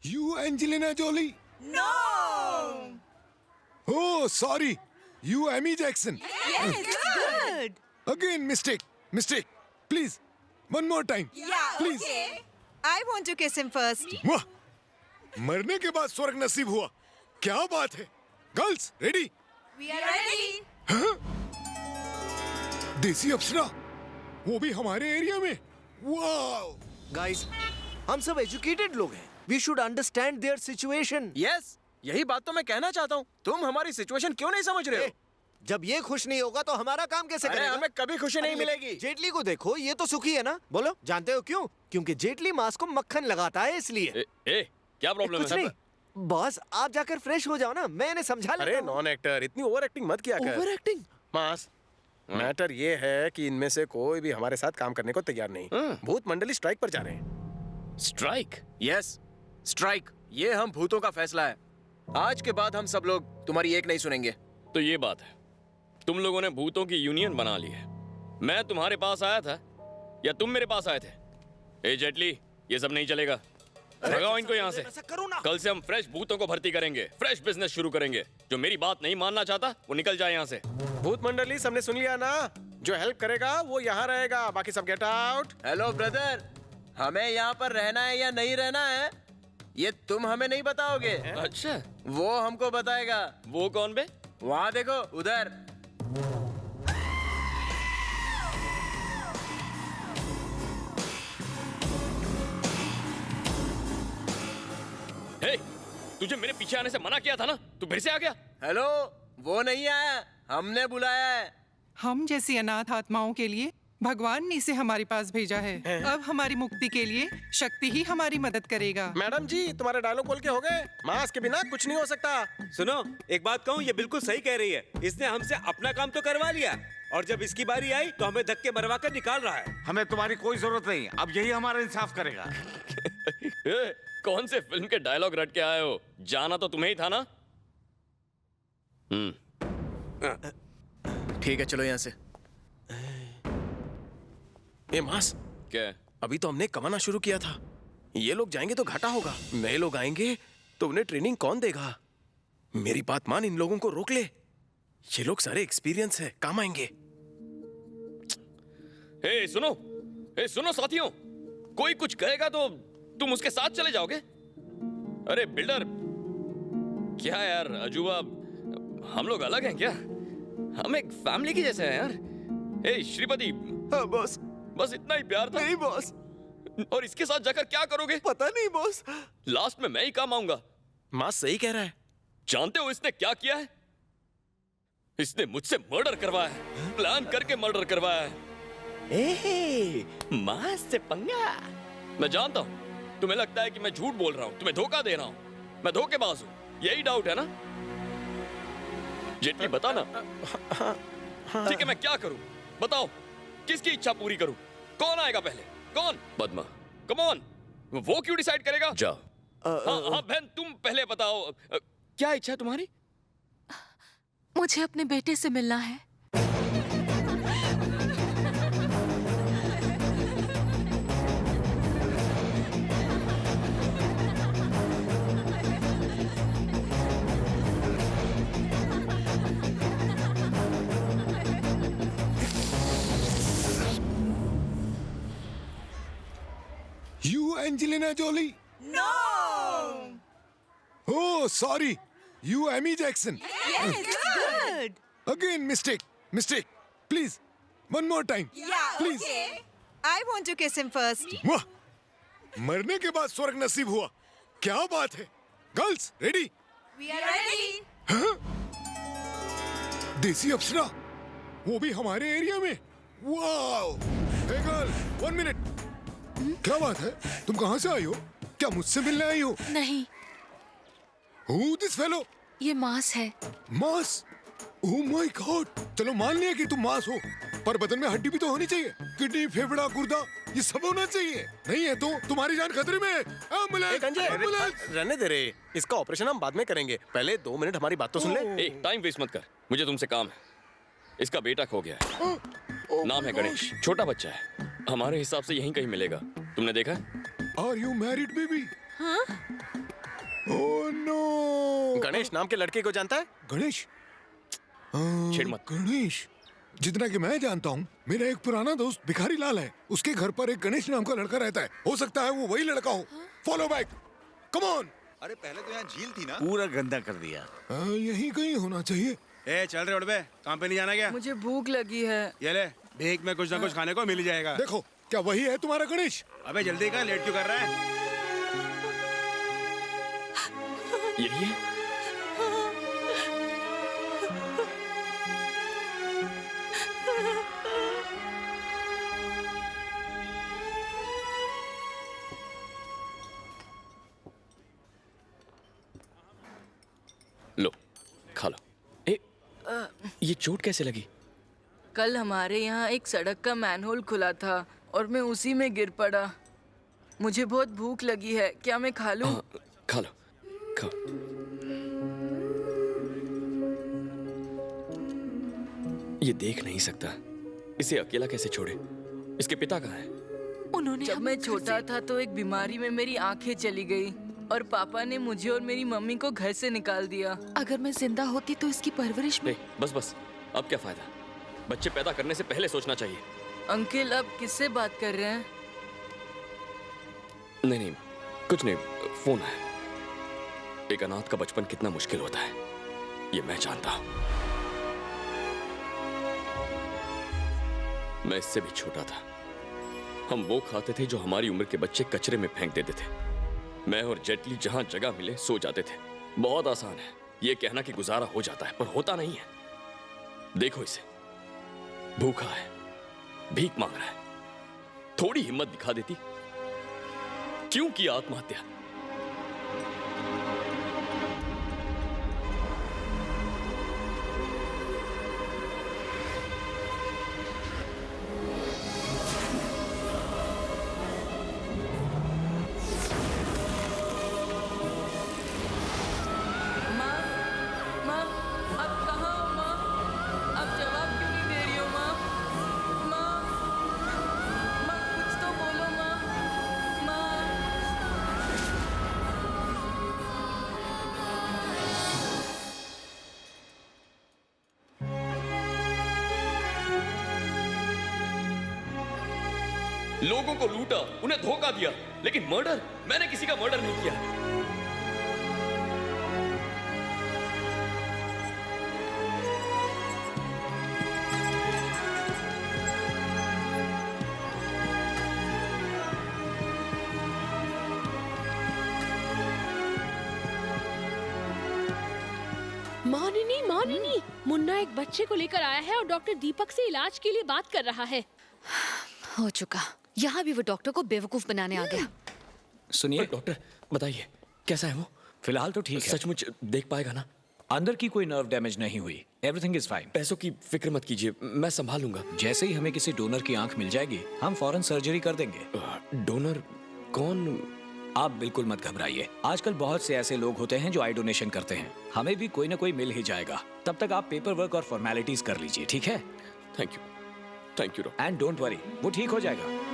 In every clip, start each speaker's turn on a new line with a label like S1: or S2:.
S1: You Angelina Jolie?
S2: No!
S1: Oh, sorry. You Amy Jackson?
S2: Yes, good!
S1: Again, mistake. Mistake. Please, one more time.
S2: Yeah,
S1: Please.
S2: okay. I want to kiss him first.
S1: वाह, मरने के बाद स्वर्ग नसीब हुआ. क्या बात है? Girls, ready?
S2: We are ready.
S1: देसी अप्सरा, वो भी हमारे एरिया में. वाओ.
S3: गाइस, हम सब एजुकेटेड लोग हैं. We should understand their situation.
S4: Yes, यही बात तो मैं कहना चाहता हूँ. तुम हमारी सिचुएशन क्यों नहीं समझ रहे हो?
S3: जब ये खुश नहीं होगा तो हमारा काम कैसे
S4: अरे
S3: करेगा?
S4: हमें कभी खुशी नहीं मिलेगी.
S3: जेटली को देखो, ये तो सुखी है ना. बोलो, जानते हो क्यों? क्योंकि जेटली मांस को मक्खन लगाता है इसलिए.
S5: क्या प्रॉब्लम
S3: कुछ
S5: है?
S3: नहीं. बॉस, आप जाकर फ्रेश हो जाओ ना. मैं इन्हें समझा लेता
S4: अरे
S3: हूँ.
S4: नॉन एक्टर, इतनी ओवर एक्टिंग मत किया कर.
S3: Over acting?
S4: मास, मैटर ये है कि इनमें से कोई भी हमारे साथ काम करने को तैयार नहीं. भूत मंडली स्ट्राइक पर जा रहे हैं.
S5: स्ट्राइक?
S4: Yes, strike. ये हम भूतों का फैसला है. आज के बाद हम सब लोग तुम्हारी एक नहीं सुनेंगे.
S5: तो ये बात है, तुम लोगों ने भूतों की यूनियन बना ली है. मैं तुम्हारे पास आया था या तुम मेरे पास आए थे? ए जेटली, ये सब नहीं चलेगा. भगाओ इनको यहाँ से. कल से हम फ्रेश भूतों को भर्ती करेंगे, फ्रेश बिजनेस शुरू करेंगे. जो मेरी बात नहीं मानना चाहता वो निकल जाए यहाँ से.
S4: भूत मंडली, सबने सुन लिया ना? जो हेल्प करेगा वो यहाँ रहेगा, बाकी सब गेट आउट. हेलो ब्रदर, हमें यहाँ पर रहना है या नहीं रहना है ये तुम हमें नहीं बताओगे.
S5: अच्छा,
S4: वो हमको बताएगा.
S5: वो कौन बे?
S4: वहाँ देखो, उधर.
S5: हे, तुझे मेरे पीछे आने से मना किया था ना, तू फिर से आ गया.
S4: हेलो, वो नहीं आया, हमने बुलाया है.
S6: हम जैसी अनाथ आत्माओं के लिए भगवान ने इसे हमारे पास भेजा है. अब हमारी मुक्ति के लिए शक्ति ही हमारी मदद करेगा.
S4: मैडम जी, तुम्हारे डायलॉग बोल के हो गए. मास्क के बिना कुछ नहीं हो सकता.
S7: सुनो, एक बात कहूँ, ये बिल्कुल सही कह रही है. इसने हमसे अपना काम तो करवा लिया और जब इसकी बारी आई तो हमें धक्के मरवा कर निकाल रहा है.
S8: हमें तुम्हारी कोई जरूरत नहीं. अब यही हमारा इंसाफ करेगा.
S5: ए, कौन से फिल्म के डायलॉग रट के आए हो? जाना तो तुम्हें ही था ना.
S4: ठीक है, चलो यहाँ से. ए मास,
S5: क्या?
S4: अभी तो हमने कमाना शुरू किया था. ये लोग जाएंगे तो घाटा होगा. नए लोग आएंगे तो उन्हें ट्रेनिंग कौन देगा? मेरी बात मान, इन लोगों को रोक ले. ये लोग सारे एक्सपीरियंस है, काम आएंगे.
S5: ए, सुनो साथियों, कोई कुछ कहेगा तो तुम उसके साथ चले जाओगे? अरे बिल्डर, क्या यार अजूबा, हम लोग अलग हैं क्या? हम एक फैमिली की जैसे हैं यार. ए श्रीपति.
S3: हाँ बॉस.
S5: बस इतना ही प्यार था?
S3: नहीं बॉस.
S5: और इसके साथ जाकर क्या करोगे?
S3: पता नहीं बॉस.
S5: लास्ट में मैं ही काम आऊंगा.
S4: मास सही कह रहा है.
S5: जानते हो इसने क्या किया है? इसने मुझसे मर्डर करवाया है, प्लान करके मर्डर करवाया है. मां से पंगा. मैं जानता हूं तुम्हें लगता है कि मैं झूठ बोल रहा हूं, तुम्हें धोखा दे रहा हूं, मैं धोखेबाज हूं. यही डाउट है ना? जेटली बता ना. ठीक है, मैं क्या करूं बताओ? किसकी इच्छा पूरी करूं? कौन आएगा पहले? कौन? Padma, come on. वो क्यों डिसाइड करेगा? जाओ. हाँ बहन, तुम पहले बताओ, क्या इच्छा है तुम्हारी?
S9: मुझे अपने बेटे से मिलना है.
S1: You Angelina Jolie?
S2: No!
S1: Oh, sorry. You Amy Jackson?
S2: Yes, good!
S1: Again, mistake. Mistake. Please, one more time.
S2: Yeah,
S1: Please.
S2: okay. I want to kiss him first.
S1: वाह, मरने के बाद स्वर्ग नसीब हुआ. क्या बात है? Girls, ready?
S2: We are ready.
S1: देसी अप्सरा, वो भी हमारे एरिया में. वाओ. Hey girl, 1 minute. क्या बात है? तुम कहाँ से आई हो? क्या मुझसे मिलने आई हो?
S9: नहीं,
S1: Who this fellow?
S9: ये मांस है.
S1: मांस? Oh my God! चलो मान लिया कि तुम मांस हो, पर बदन में हड्डी भी तो होनी चाहिए. किडनी, फेफड़ा, गुर्दा, ये सब होना चाहिए. नहीं है तो तुम्हारी जान खतरे में है. एम्बुलेंस!
S4: रहने दे रे. इसका ऑपरेशन हम बाद में करेंगे. पहले 2 मिनट हमारी बात तो सुन ले.
S5: ए, टाइम वेस्ट मत कर, मुझे तुमसे काम है. इसका बेटा खो गया है. नाम है गणेश, छोटा बच्चा है. हमारे हिसाब से यहीं कहीं मिलेगा. तुमने देखा?
S1: Are you married, baby? Oh no.
S4: Ganesh नाम के लड़के को जानता है?
S1: गणेश?
S5: छेड़ मत।
S1: गणेश, जितना कि मैं जानता हूँ, मेरा एक पुराना दोस्त भिखारी लाल है, उसके घर पर एक गणेश नाम का लड़का रहता है। हो सकता है वो वही लड़का हो। Follow back, come on.
S10: अरे पहले तो यहाँ झील थी ना।
S8: पूरा गंदा कर दिया।
S1: यही कहीं होना चाहिए।
S11: ए चल रहे उड़बे, काम पे नहीं जाना क्या?
S12: मुझे भूख लगी है।
S11: ये ले, भीख में कुछ ना कुछ खाने को मिल जाएगा।
S1: देखो, क्या वही है तुम्हारा गणेश?
S11: अबे जल्दी कर, लेट क्यों कर रहा है?
S5: यही है? लो, खा लो। ये चोट कैसे लगी?
S12: कल हमारे यहाँ एक सड़क का मैनहोल खुला था और मैं उसी में गिर पड़ा। मुझे बहुत भूख लगी है, क्या मैं खा लूं?
S5: खा लो, खाओ। ये देख नहीं सकता, इसे अकेला कैसे छोड़े? इसके पिता कहाँ हैं?
S9: उन्होंने
S12: जब मैं छोटा था तो एक बीमारी में मेरी आंखें चली गई और पापा ने मुझे और मेरी मम्मी को घर से निकाल दिया।
S9: अगर मैं जिंदा होती तो इसकी परवरिश में।
S5: बस अब क्या फायदा? बच्चे पैदा करने से पहले सोचना चाहिए।
S12: अंकल, अब किससे बात कर रहे हैं?
S5: नहीं, कुछ नहीं, फोन आया। एक अनाथ का बचपन कितना मुश्किल होता है, ये मैं जानता हूं। मैं इससे भी छोटा था। हम वो खाते थे जो हमारी उम्र के बच्चे कचरे में फेंक देते थे। मैं और जेटली जहां जगह मिले सो जाते थे। बहुत आसान है ये कहना कि गुजारा हो जाता है, पर होता नहीं है। देखो इसे, भूखा है, भीख मांग रहा है। थोड़ी हिम्मत दिखा देती। क्यों की आत्महत्या? लोगों को लूटा, उन्हें धोखा दिया, लेकिन मर्डर? मैंने किसी का मर्डर नहीं किया।
S13: मानिनी, मुन्ना एक बच्चे को लेकर आया है और डॉक्टर दीपक से इलाज के लिए बात कर रहा है।
S9: हो चुका। यहाँ भी वो डॉक्टर को बेवकूफ बनाने आ गया।
S5: सुनिए डॉक्टर, बताइए कैसा है वो?
S14: फिलहाल तो ठीक है।
S5: सचमुच देख पाएगा ना?
S14: अंदर की कोई नर्व डैमेज नहीं हुई। Everything is fine.
S5: पैसों की फिक्र मत कीजिए, मैं संभालूंगा।
S14: जैसे ही हमें किसी डोनर की आंख मिल जाएगी, हम फौरन सर्जरी कर देंगे।
S5: डोनर कौन?
S14: आप बिल्कुल मत घबराइए। आजकल बहुत से ऐसे लोग होते हैं जो आई डोनेशन करते हैं। हमें भी कोई ना कोई मिल ही जाएगा। तब तक आप पेपर वर्क और फॉर्मेलिटीज कर लीजिए, ठीक है?
S5: Thank you doctor.
S14: And don't worry, वो ठीक हो जाएगा।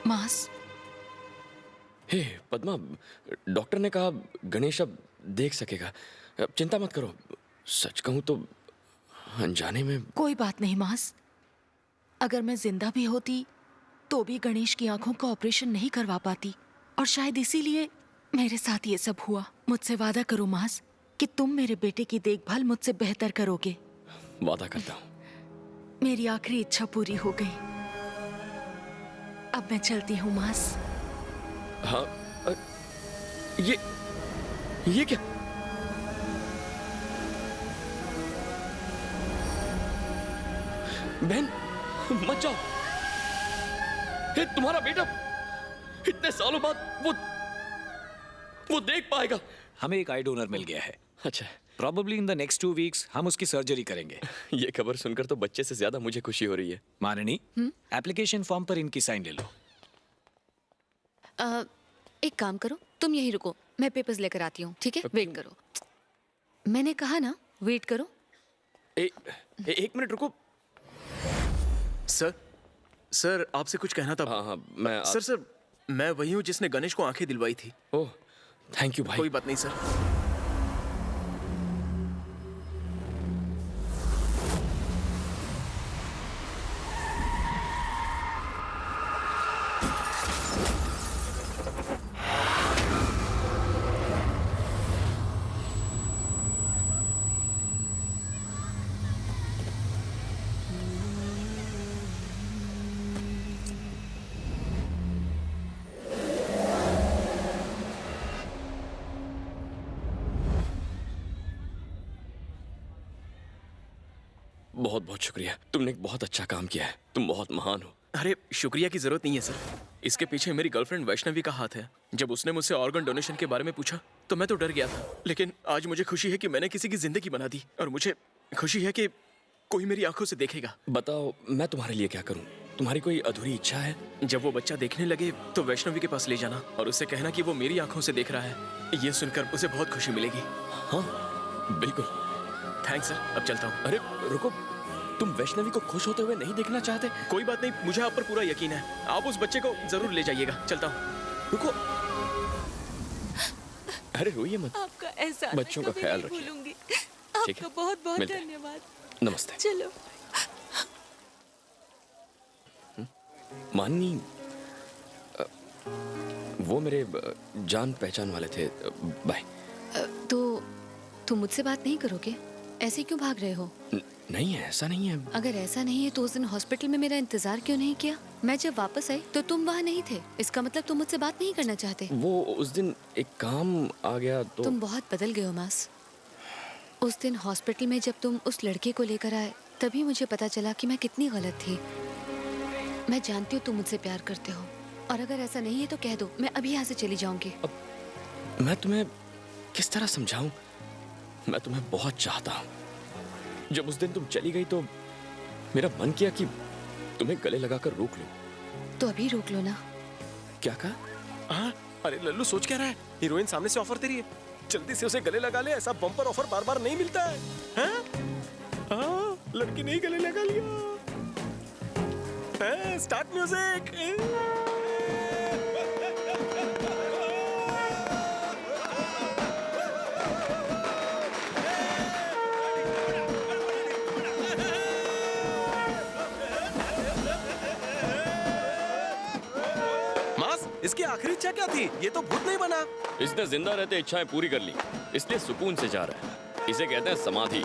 S9: मास।
S5: हे पद्मा, डॉक्टर ने कहा गणेश अब देख सकेगा। चिंता मत करो। सच कहूं तो अनजाने में।
S9: कोई बात नहीं मास, अगर मैं जिंदा भी होती तो भी गणेश की आंखों का ऑपरेशन नहीं करवा पाती, और शायद इसीलिए मेरे साथ ये सब हुआ। मुझसे वादा करो मास कि तुम मेरे बेटे की देखभाल मुझसे बेहतर करोगे।
S5: वादा करता हूं।
S9: मेरी आखिरी इच्छा पूरी हो गई। अब मैं चलती हूँ मास।
S5: हाँ, ये क्या? बहन मत जाओ। हे, तुम्हारा बेटा इतने सालों बाद वो देख पाएगा।
S14: हमें एक आई डोनर मिल गया है।
S5: अच्छा।
S14: Probably in the next 2 weeks हम उसकी सर्जरी करेंगे।
S5: ये खबर सुनकर तो बच्चे से ज्यादा मुझे खुशी हो रही है।
S14: मानिनी, एप्लीकेशन फॉर्म पर इनकी साइन ले लो।
S9: एक काम करो, तुम यहीं रुको, मैं पेपर्स लेकर आती हूँ, ठीक है? वेट करो। मैंने कहा ना, वेट करो।
S4: एक मिनट रुको। सर आपसे कुछ कहना था।
S5: हाँ मैं
S4: सर मैं वही हूँ जिसने गणेश को आंखें दिलवाई थी।
S5: ओह थैंक यू भाई।
S4: कोई बात नहीं सर।
S5: बहुत बहुत शुक्रिया, तुमने एक बहुत अच्छा काम किया है, तुम बहुत महान हो।
S4: अरे शुक्रिया की जरूरत नहीं है सर, इसके पीछे मेरी गर्लफ्रेंड वैष्णवी का हाथ है। जब उसने मुझसे ऑर्गन डोनेशन के बारे में पूछा तो मैं तो डर गया था, लेकिन आज मुझे खुशी है कि मैंने किसी की जिंदगी बना दी, और मुझे खुशी है कि कोई मेरी आंखों से देखेगा।
S5: बताओ मैं तुम्हारे लिए क्या करूं? तुम्हारी कोई अधूरी इच्छा है?
S4: जब वो बच्चा देखने लगे तो वैष्णवी के पास ले जाना और उससे कहना कि वो मेरी आंखों से देख रहा है। ये सुनकर उसे बहुत खुशी मिलेगी।
S5: हाँ बिल्कुल।
S4: थैंक्स सर, अब चलता हूँ।
S5: अरे रुको, तुम वैष्णवी को खुश होते हुए नहीं देखना चाहते?
S4: कोई बात नहीं, मुझे आप पर पूरा यकीन है। आप उस बच्चे को जरूर ले जाइएगा। चलता हूँ।
S5: रुको, अरे रोइए मत।
S12: आपका एहसान
S5: बच्चों का ख्याल रखिए।
S12: भूलूंगी।
S5: ठीक है,
S12: आपका बहुत बहुत
S5: मिलते हैं।
S12: धन्यवाद।
S5: नमस्ते।
S12: चलो।
S5: माननी, वो मेरे जान पहचान वाले थे। बाय।
S9: तो तुम मुझसे बात नहीं करोगे? ऐसे क्यों भाग रहे हो?
S5: नहीं है, ऐसा नहीं है।
S9: अगर ऐसा नहीं है तो उस दिन हॉस्पिटल में मेरा इंतजार क्यों नहीं किया? मैं जब वापस आई तो तुम वहाँ नहीं थे, इसका मतलब तुम मुझसे बात नहीं करना चाहते।
S5: वो उस दिन एक काम आ गया तो।
S9: तुम बहुत बदल गए हो मास। उस दिन हॉस्पिटल में जब तुम उस लड़के को लेकर आए तभी मुझे पता चला कि मैं कितनी गलत थी। मैं जानती हूँ तुम मुझसे प्यार करते हो, और अगर ऐसा नहीं है तो कह दो, मैं अभी यहाँ से चली जाऊंगी।
S5: मैं तुम्हें किस तरह समझाऊं? मैं तुम्हें बहुत चाहता हूँ। जब उस दिन तुम चली गई तो मेरा मन किया कि तुम्हें गले लगाकर रोक लूं।
S9: तो अभी रोक लो ना।
S5: क्या कहा?
S4: हाँ, अरे लल्लू सोच क्या रहा है? हीरोइन सामने से ऑफर दे रही है, जल्दी से उसे गले लगा ले। ऐसा बम्पर ऑफर बार बार नहीं मिलता है। हाँ, लड़की ने ही गले लगा लिया। Start music. मास, इसकी आखिरी इच्छा क्या थी? ये तो भूत नहीं बना।
S5: इसने जिंदा रहते इच्छाएं पूरी कर ली, इसलिए सुकून से जा रहा है। इसे कहते हैं समाधि।